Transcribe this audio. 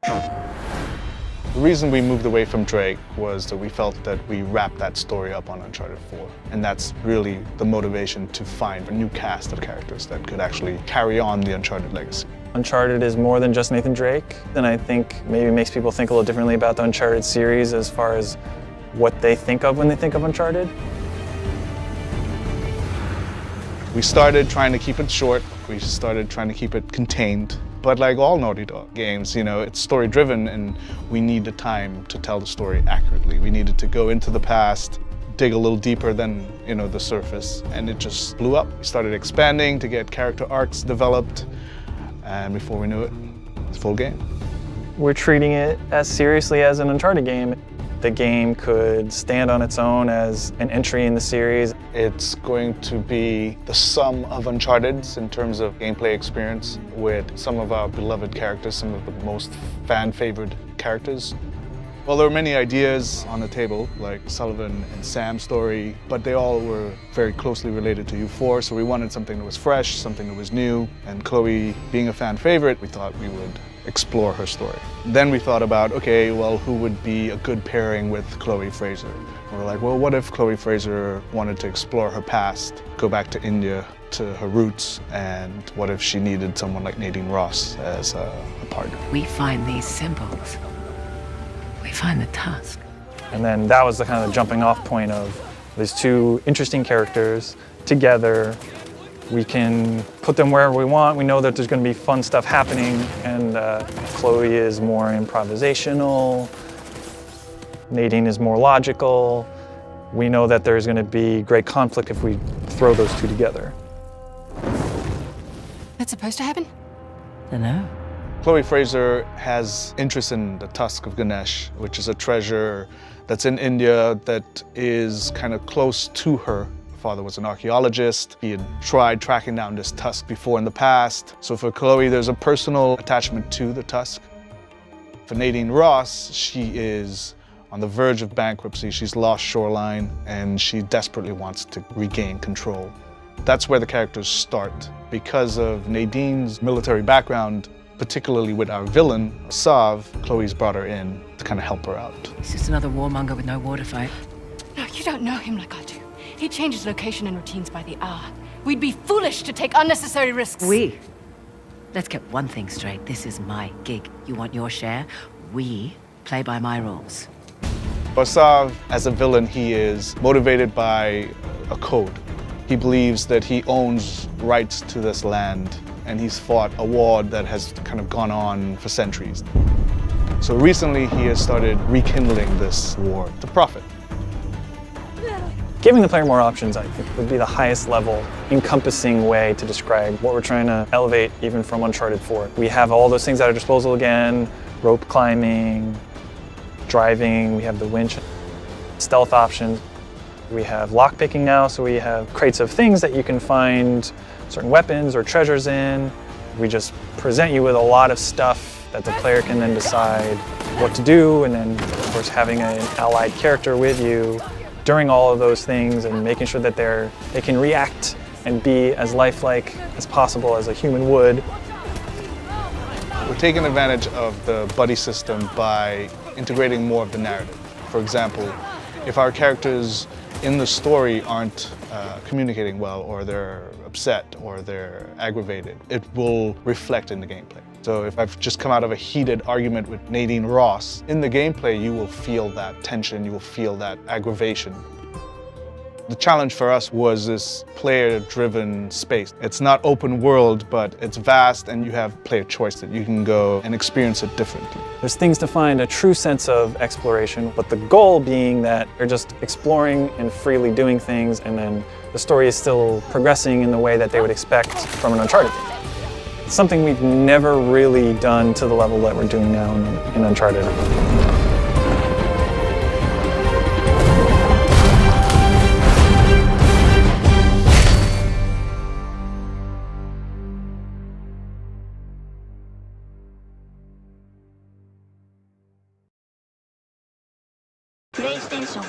The reason we moved away from Drake was that we felt that we wrapped that story up on Uncharted 4. And that's really the motivation to find a new cast of characters that could actually carry on the Uncharted legacy. Uncharted is more than just Nathan Drake, and I think maybe makes people think a little differently about the Uncharted series as far as what they think of when they think of Uncharted. We started trying to keep it short. We started trying to keep it contained. But like all Naughty Dog games, you know, it's story-driven and we need the time to tell the story accurately. We needed to go into the past, dig a little deeper than, you know, the surface, and it just blew up. We started expanding to get character arcs developed, and before we knew it, it's a full game. We're treating it as seriously as an Uncharted game. The game could stand on its own as an entry in the series. It's going to be the sum of Uncharted's in terms of gameplay experience with some of our beloved characters, some of the most fan-favored characters. Well, there were many ideas on the table, like Sullivan and Sam's story, but they all were very closely related to U4, so we wanted something that was fresh, something that was new, and Chloe, being a fan favorite, we thought we would explore her story. Then we thought about, okay, well, who would be a good pairing with Chloe Fraser? We were like, well, what if Chloe Fraser wanted to explore her past, go back to India, to her roots, and what if she needed someone like Nadine Ross as a partner? We find these symbols. We find the tusk. And then that was the kind of jumping off point of these two interesting characters together. We can put them wherever we want. We know that there's going to be fun stuff happening, and Chloe is more improvisational. Nadine is more logical. We know that there's going to be great conflict if we throw those two together. That's supposed to happen? Dunno. Chloe Fraser has interest in the tusk of Ganesh, which is a treasure that's in India that is kind of close to her. Her father was an archaeologist. He had tried tracking down this tusk before in the past. So for Chloe, there's a personal attachment to the tusk. For Nadine Ross, she is on the verge of bankruptcy. She's lost Shoreline, and she desperately wants to regain control. That's where the characters start. Because of Nadine's military background, particularly with our villain, Sav, Chloe's brought her in to kind of help her out. He's just another warmonger with no war to fight. No, you don't know him like I do. He changes location and routines by the hour. We'd be foolish to take unnecessary risks. Let's get one thing straight. This is my gig. You want your share? We play by my rules. For Sav, as a villain, he is motivated by a code. He believes that he owns rights to this land, and he's fought a war that has kind of gone on for centuries. So recently he has started rekindling this war to profit. Giving the player more options, I think, would be the highest level, encompassing way to describe what we're trying to elevate even from Uncharted 4. We have all those things at our disposal again, rope climbing, driving, we have the winch, stealth options. We have lockpicking now, so we have crates of things that you can find certain weapons or treasures in. We just present you with a lot of stuff that the player can then decide what to do, and then, of course, having an allied character with you during all of those things and making sure that they can react and be as lifelike as possible as a human would. We're taking advantage of the buddy system by integrating more of the narrative. For example, if our characters in the story aren't communicating well, or they're upset, or they're aggravated, it will reflect in the gameplay. So if I've just come out of a heated argument with Nadine Ross, in the gameplay you will feel that tension, you will feel that aggravation. The challenge for us was this player-driven space. It's not open world, but it's vast, and you have player choice that you can go and experience it differently. There's things to find a true sense of exploration, but the goal being that you're just exploring and freely doing things, and then the story is still progressing in the way that they would expect from an Uncharted game. It's something we've never really done to the level that we're doing now in Uncharted. PlayStation